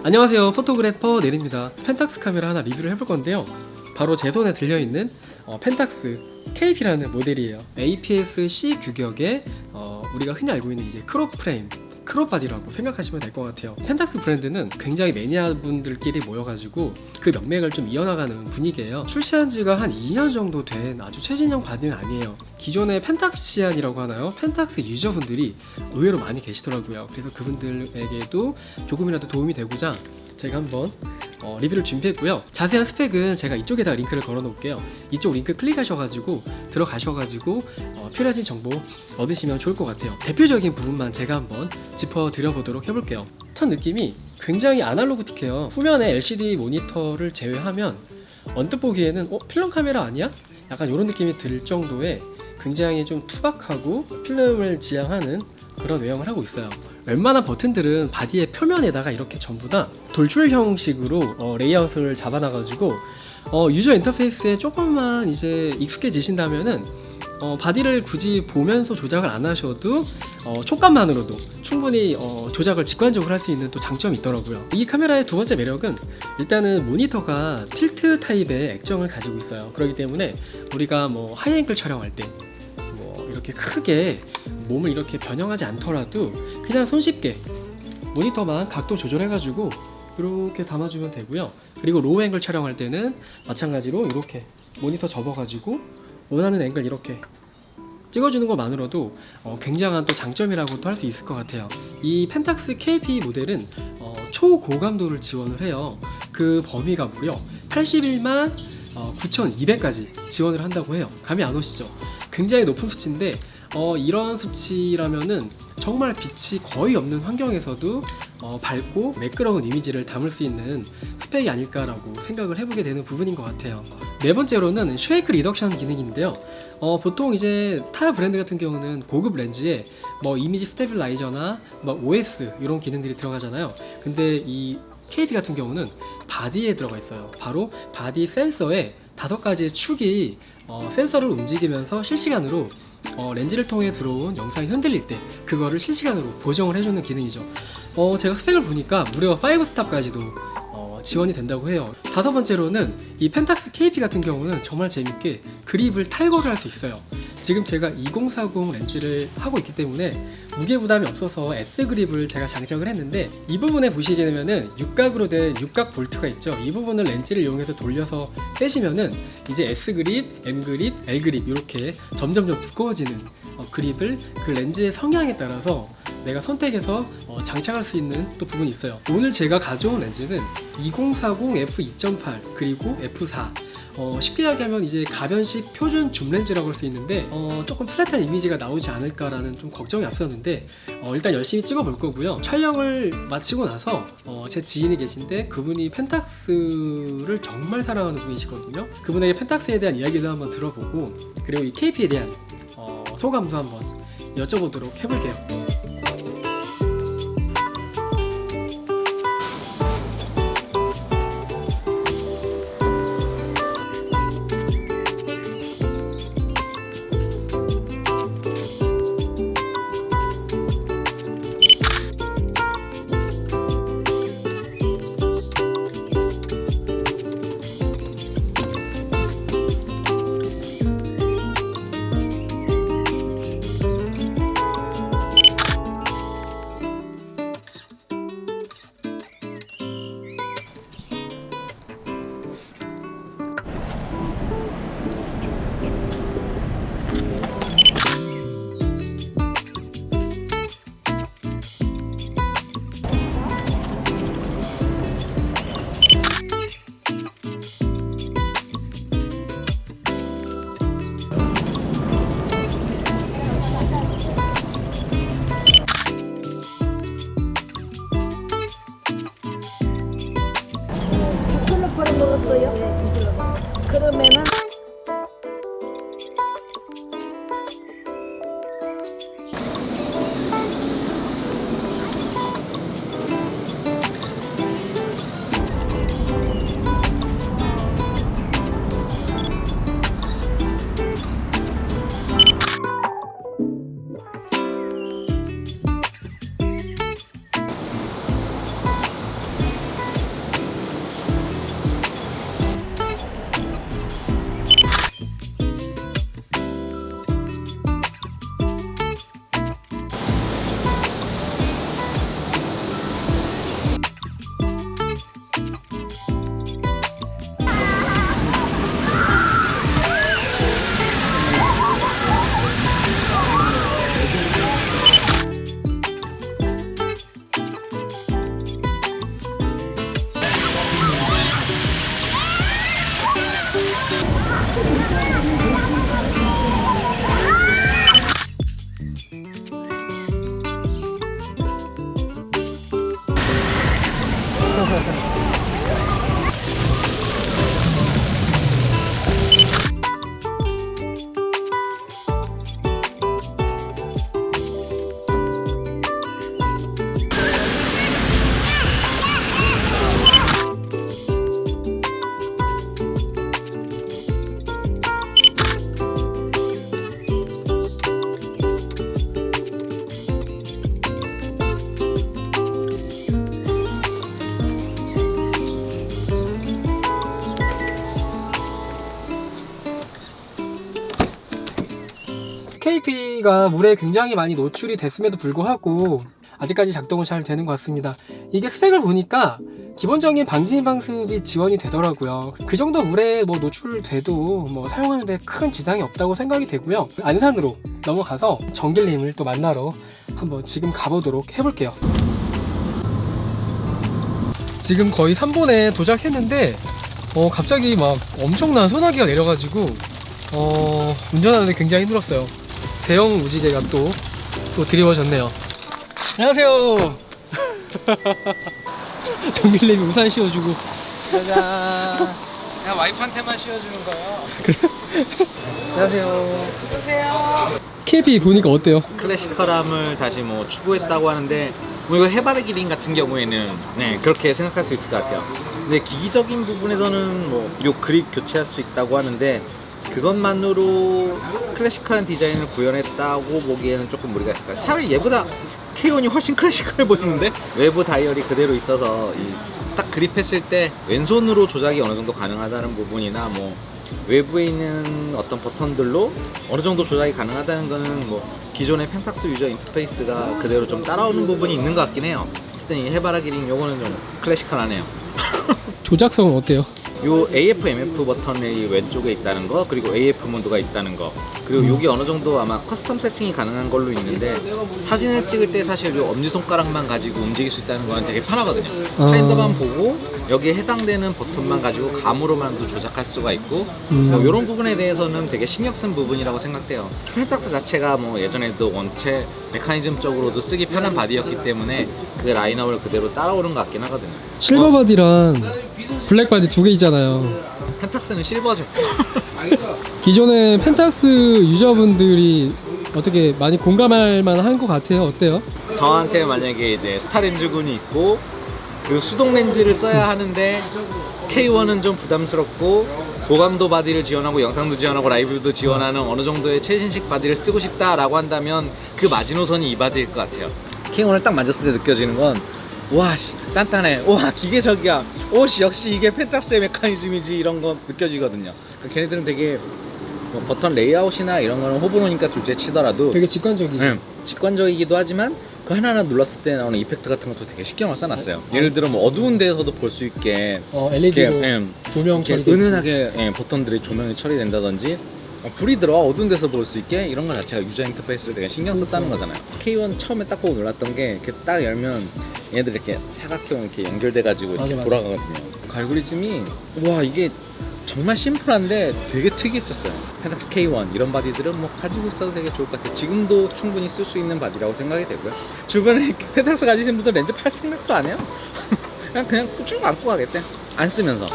안녕하세요, 포토그래퍼 넬입니다. 펜탁스 카메라 하나 리뷰를 해볼 건데요, 바로 제 손에 들려있는 펜탁스 KP라는 모델이에요. APS-C 규격의 우리가 흔히 알고 있는 이제 크롭 프레임, 크롭 바디라고 생각하시면 될 것 같아요. 펜탁스 브랜드는 굉장히 매니아분들끼리 모여가지고 그 명맥을 좀 이어나가는 분위기예요. 출시한 지가 한 2년 정도 된 아주 최신형 바디는 아니에요. 기존의 펜탁시안이라고 하나요? 펜탁스 유저분들이 의외로 많이 계시더라고요. 그래서 그분들에게도 조금이라도 도움이 되고자 제가 한번 리뷰를 준비했고요. 자세한 스펙은 제가 이쪽에다 링크를 걸어 놓을게요. 이쪽 링크 클릭하셔가지고 들어가셔가지고 필요하신 정보 얻으시면 좋을 것 같아요. 대표적인 부분만 제가 한번 짚어 드려보도록 해볼게요. 첫 느낌이 굉장히 아날로그틱해요. 후면에 LCD 모니터를 제외하면 언뜻 보기에는 필름 카메라 아니야? 약간 이런 느낌이 들 정도의 굉장히 좀 투박하고 필름을 지향하는 그런 외형을 하고 있어요. 웬만한 버튼들은 바디의 표면에다가 이렇게 전부 다 돌출 형식으로 레이아웃을 잡아놔가지고 유저 인터페이스에 조금만 이제 익숙해지신다면은 바디를 굳이 보면서 조작을 안 하셔도 촉감만으로도 충분히 조작을 직관적으로 할 수 있는 또 장점이 있더라고요. 이 카메라의 두 번째 매력은 일단은 모니터가 틸트 타입의 액정을 가지고 있어요. 그렇기 때문에 우리가 뭐 하이앵글 촬영할 때 이렇게 크게 몸을 이렇게 변형하지 않더라도 그냥 손쉽게 모니터만 각도 조절해가지고 이렇게 담아주면 되고요. 그리고 로우 앵글 촬영할 때는 마찬가지로 이렇게 모니터 접어가지고 원하는 앵글 이렇게 찍어주는 것만으로도 굉장한 또 장점이라고도 할 수 있을 것 같아요. 이 펜탁스 KP 모델은 초고감도를 지원을 해요. 그 범위가 무려 81만 9200까지 지원을 한다고 해요. 감이 안 오시죠? 굉장히 높은 수치인데 이런 수치라면은 정말 빛이 거의 없는 환경에서도 밝고 매끄러운 이미지를 담을 수 있는 스펙이 아닐까라고 생각을 해보게 되는 부분인 것 같아요. 네 번째로는 쉐이크 리덕션 기능인데요. 보통 이제 타 브랜드 같은 경우는 고급 렌즈에 이미지 스테빌라이저나 OS 이런 기능들이 들어가잖아요. 근데 이 KP 같은 경우는 바디에 들어가 있어요. 바로 바디 센서에 5가지의 축이 센서를 움직이면서 실시간으로 렌즈를 통해 들어온 영상이 흔들릴 때 그거를 실시간으로 보정을 해주는 기능이죠. 제가 스펙을 보니까 무려 5스탑까지도 지원이 된다고 해요. 다섯 번째로는 이 펜탁스 KP 같은 경우는 정말 재밌게 그립을 탈거를 할 수 있어요. 지금 제가 2040 렌즈를 하고 있기 때문에 무게 부담이 없어서 S 그립을 제가 장착을 했는데, 이 부분에 보시게 되면은 육각으로 된 육각 볼트가 있죠. 이 부분을 렌즈를 이용해서 돌려서 빼시면은 이제 S 그립, M 그립, L 그립 이렇게 점점점 두꺼워지는 그립을 그 렌즈의 성향에 따라서 내가 선택해서 장착할 수 있는 또 부분이 있어요. 오늘 제가 가져온 렌즈는 2040 f2.8 그리고 f4. 쉽게 이야기하면 이제 가변식 표준 줌 렌즈라고 할 수 있는데 조금 플랫한 이미지가 나오지 않을까라는 좀 걱정이 앞섰는데 일단 열심히 찍어볼 거고요. 촬영을 마치고 나서 제 지인이 계신데 그분이 펜탁스를 정말 사랑하는 분이시거든요. 그분에게 펜탁스에 대한 이야기도 한번 들어보고 그리고 이 KP에 대한 소감도 한번 여쭤보도록 해볼게요. KP가 물에 굉장히 많이 노출이 됐음에도 불구하고 아직까지 작동은 잘 되는 것 같습니다. 이게 스펙을 보니까 기본적인 방진 방습이 지원이 되더라고요. 그 정도 물에 뭐 노출돼도 뭐 사용하는데 큰 지장이 없다고 생각이 되고요. 안산으로 넘어가서 정길님을 또 만나러 한번 지금 가보도록 해볼게요. 지금 거의 3번에 도착했는데 갑자기 막 엄청난 소나기가 내려가지고 운전하는데 굉장히 힘들었어요. 대형 무지개가 또 드리워졌네요. 안녕하세요. 정길님이 우산 씌워주고. 짜잔. 그냥 와이프한테만 씌워주는 거예요. 안녕하세요. 안녕하세요. KP 보니까 어때요? 클래시컬함을 다시 뭐 추구했다고 하는데 뭐 이거 해바라기 링 같은 경우에는 네 그렇게 생각할 수 있을 것 같아요. 근데 기기적인 부분에서는 뭐 요 그립 교체할 수 있다고 하는데 그것만으로 클래시컬한 디자인을 구현했다고 보기에는 조금 무리가 있을까요? 차라리 얘보다 K1이 훨씬 클래시컬해 보이는데 외부 다이얼이 그대로 있어서 딱 그립했을 때 왼손으로 조작이 어느 정도 가능하다는 부분이나 뭐 외부에 있는 어떤 버튼들로 어느 정도 조작이 가능하다는 거는 뭐 기존의 펜탁스 유저 인터페이스가 그대로 좀 따라오는 부분이 있는 것 같긴 해요. 어쨌든 이 해바라기 링 요거는 좀 클래시컬하네요. 조작성은 어때요? 요 AF, MF 버튼이 왼쪽에 있다는 거, 그리고 AF 모드가 있다는 거, 그리고 요게 어느 정도 아마 커스텀 세팅이 가능한 걸로 있는데 사진을 찍을 때 사실 요 엄지손가락만 가지고 움직일 수 있다는 거는 되게 편하거든요. 파인더만 보고 여기에 해당되는 버튼만 가지고 감으로만도 조작할 수가 있고 뭐 요런 부분에 대해서는 되게 신경 쓴 부분이라고 생각돼요. 펜탁스 자체가 뭐 예전에도 원체 메커니즘적으로도 쓰기 편한 바디였기 때문에 그 라인업을 그대로 따라오는 것 같긴 하거든요. 실버 바디랑 블랙 바디 두 개 있잖아요. 펜탁스는 실버죠. 기존의 펜탁스 유저분들이 어떻게 많이 공감할 만한 것 같아요. 어때요? 저한테 만약에 이제 스타렌즈군이 있고 그 수동 렌즈를 써야 하는데 K1은 좀 부담스럽고 고감도 바디를 지원하고 영상도 지원하고 라이브도 지원하는 어느 정도의 최신식 바디를 쓰고 싶다라고 한다면 그 마지노선이 이 바디일 것 같아요. K1을 딱 만졌을 때 느껴지는 건 와 씨 단단해, 와 기계적이야, 오씨 역시 이게 펜탁스의 메커니즘이지, 이런 거 느껴지거든요. 그러니까 걔네들은 되게 뭐 버튼 레이아웃이나 이런 거는 호불호니까 둘째 치더라도 되게 직관적이죠. 네, 직관적이기도 하지만 그 하나하나 눌렀을 때 나오는 이펙트 같은 것도 되게 신경을 써놨어요. 예를 들어 뭐 어두운 데서도 볼 수 있게 LED로 조명 이렇게 처리 은은하게 버튼들이 조명이 처리된다든지 불이 들어와 어두운 데서 볼 수 있게 이런 거 자체가 유저 인터페이스를 되게 신경 썼다는 거잖아요. K1 처음에 딱 보고 놀랐던 게 이렇게 딱 열면 얘네들 이렇게 사각형 이렇게 연결돼가지고 이렇게 맞아. 돌아가거든요. 그 알고리즘이 와 이게 정말 심플한데 되게 특이했었어요. 펜탁스 K1 이런 바디들은 뭐 가지고 있어도 되게 좋을 것 같아요. 지금도 충분히 쓸 수 있는 바디라고 생각이 되고요. 주변에 펜탁스 가지신 분들 렌즈 팔 생각도 안 해요. 그냥 쭉 안고 가겠대. 안 쓰면서.